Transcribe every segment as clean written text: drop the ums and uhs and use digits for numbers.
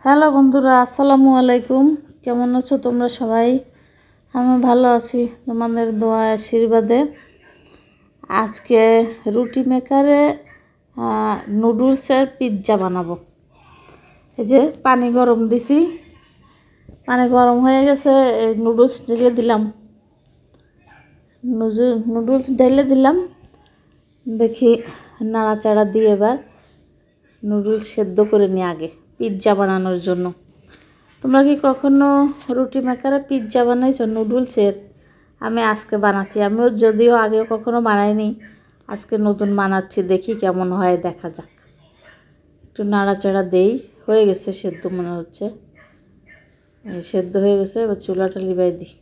Hello বন্ধুরা, আসসালামু আলাইকুম। কেমন আছো তোমরা সবাই? আমি ভালো আছি তোমাদের দোয়া আশীর্বাদে। আজকে রুটি মেকারে নুডলসের পিৎজা বানাবো। এই যে পানি গরম দিছি, পানি গরম হয়ে গেছে, নুডলস ঢেলে দিলাম। নুডলস ঢেলে দিলাম, দেখি নাড়াচাড়া দিয়ে এবার নুডলস সেদ্ধ করে নিই আগে পিৎজা বানানোর জন্য। তোমরা কি কখনো রুটি মেকারে পিৎজা বানাইছো নুডলসের? আমি আজকে বানাচ্ছি। আমিও যদিও আগেও কখনো বানাইনি, আজকে নতুন বানাচ্ছি, দেখি কেমন হয়, দেখা যাক। একটু নাড়াচাড়া দেই। হয়ে গেছে সেদ্ধ মনে হচ্ছে, সেদ্ধ হয়ে গেছে। এবার চুলাটা লিবাই দিই,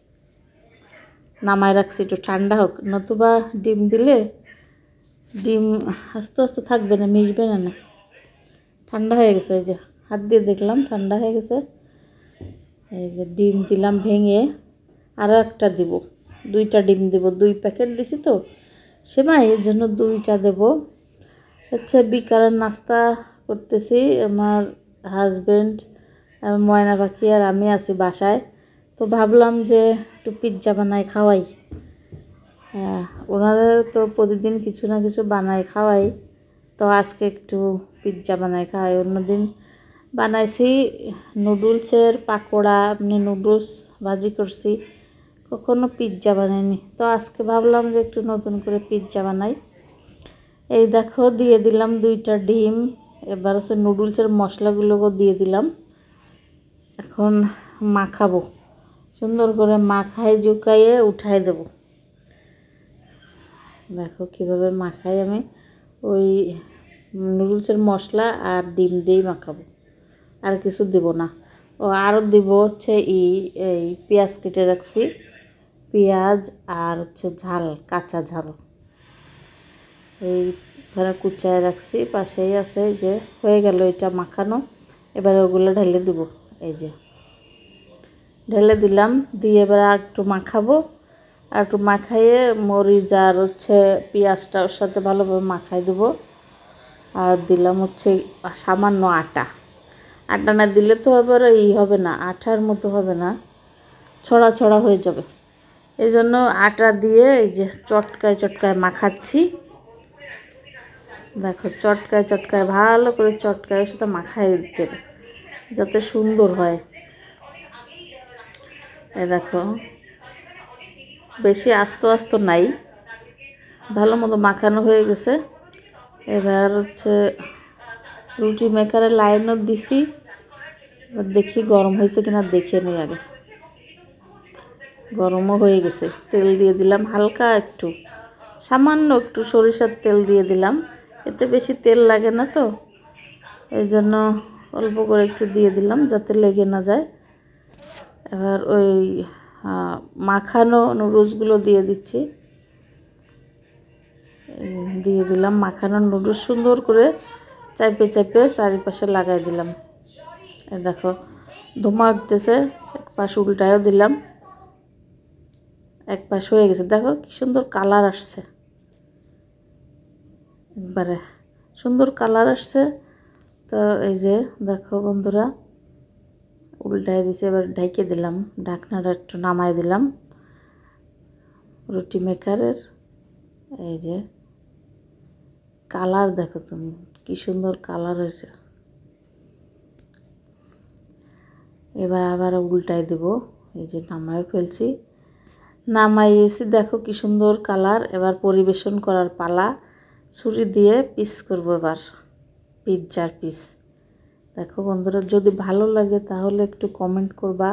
নামায় রাখছি একটু ঠান্ডা হোক, নতুবা ডিম দিলে ডিম আস্তে আস্তে থাকবে না, মিশবে না। ঠান্ডা হয়ে গেছে, এই যে হাত দিয়ে দেখলাম ঠান্ডা হয়ে গেছে। এই যে ডিম দিলাম ভেঙে, আরও একটা দিব, 2টা ডিম দেব। 2 প্যাকেট দিছি তো সেমাই, এর জন্য 2টা দেব। হচ্ছে বিকালের নাস্তা করতেছি, আমার হাজব্যান্ড, ময়না পাখি আর আমি আছি বাসায়। তো ভাবলাম যে একটু পিৎজা বানাই খাওয়াই। ওনাদের তো প্রতিদিন কিছু না কিছু বানাই খাওয়াই, তো আজকে একটু পিৎজা বানাই খাওয়াই। অন্যদিন বানাইছি নুডলসের পাকোড়া, এমনি নুডলস ভাজি করছি, কখনো পিৎজা বানাইনি। তো আজকে ভাবলাম যে একটু নতুন করে পিৎজা বানাই। এই দেখো দিয়ে দিলাম 2টা ডিম। এবার হচ্ছে নুডলসের মশলাগুলোকেও দিয়ে দিলাম। এখন মাখাবো, সুন্দর করে মাখাই জুকাইয়ে উঠাই দেব। দেখো কীভাবে মাখাই আমি, ওই নুডলসের মশলা আর ডিম দিয়েই মাখাবো, আর কিছু দেব না। ও আরও দিব হচ্ছে এই পেঁয়াজ কেটে রাখছি, পেঁয়াজ আর হচ্ছে ঝাল, কাঁচা ঝাল এইখানে কুচায় রাখছি, পাশেই আছে। যে হয়ে গেল এটা মাখানো, এবার ওগুলো ঢেলে দিব। এই যে ঢেলে দিলাম, দিয়ে এবার একটু মাখাবো, আর একটু মাখাইয়ে মরিচ আর হচ্ছে পেঁয়াজটা ওর সাথে ভালোভাবে মাখাই দেবো। আর দিলাম হচ্ছে সামান্য আটা। আটা না দিলে তো আবার হবে না, আঠার মতো হবে না, ছড়া ছড়া হয়ে যাবে। এই জন্য আটা দিয়ে এই যে চটকায় চটকায় মাখাচ্ছি। দেখো চটকায় চটকায় ভালো করে চটকায় সেটা মাখাই দিতে হবে যাতে সুন্দর হয়। এই দেখো বেশি আস্ত আস্ত নাই, ভালো মতো মাখানো হয়ে গেছে। এবার হচ্ছে রুটি মেকারে লাইনও দিছি, এবার দেখি গরম হয়েছে কিনা দেখে নিই আগে। গরমও হয়ে গেছে, তেল দিয়ে দিলাম হালকা, একটু সামান্য একটু সরিষার তেল দিয়ে দিলাম, এতে বেশি তেল লাগে না তো, এই জন্য অল্প করে একটু দিয়ে দিলাম যাতে লেগে না যায়। এবার ওই মাখানো নুডলসগুলো দিয়ে দিচ্ছি, দিয়ে দিলাম মাখানো নুডলস, সুন্দর করে চাইপে চাইপে চারিপাশে লাগাই দিলাম। এই দেখো ধোঁয়া উঠতেছে, এক পাশ উল্টায়ও দিলাম, এক পাশ হয়ে গেছে। দেখো কি সুন্দর কালার আসছে, একবারে সুন্দর কালার আসছে। তো এই যে দেখো বন্ধুরা, উল্টায় দিছে, এবার ঢেকে দিলাম, ঢাকনাটা একটু নামাই দিলাম রুটি মেকারের। এই যে কালার দেখো তুমি, কি সুন্দর কালার হয়েছে। এবার আবার উল্টাই দেব। এই যে নামাই ফেলছি, নামাইয়েছি, দেখো কি সুন্দর কালার। এবার পরিবেশন করার পালা, ছুরি দিয়ে পিস করবো এবার পিৎজার পিস। দেখো বন্ধুরা, যদি ভালো লাগে তাহলে একটু কমেন্ট করবা,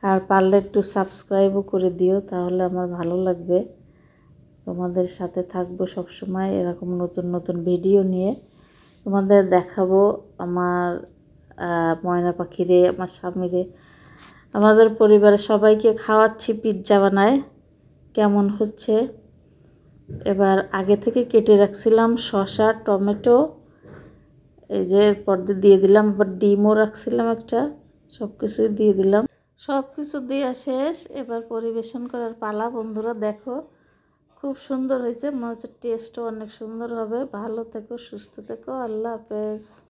আর পারলে একটু সাবস্ক্রাইবও করে দিও, তাহলে আমার ভালো লাগবে। তোমাদের সাথে থাকবো সবসময়, এরকম নতুন নতুন ভিডিও নিয়ে তোমাদের দেখাবো। আমার ময়না পাখিরে, আমার স্বামীরে, আমাদের পরিবারের সবাইকে খাওয়াচ্ছি পিৎজা বানায়, কেমন হচ্ছে। এবার আগে থেকে কেটে রাখছিলাম শসা, টমেটো, এই যে এরপর দিয়ে দিলাম, আবার ডিমও রাখছিলাম একটা, সব কিছুই দিয়ে দিলাম। সব কিছু দেওয়া শেষ, এবার পরিবেশন করার পালা। বন্ধুরা দেখো খুব সুন্দর হয়েছে, মনে হচ্ছে টেস্টও অনেক সুন্দর হবে। ভালো থেকো, সুস্থ থেকো, আল্লাহ হাফেজ।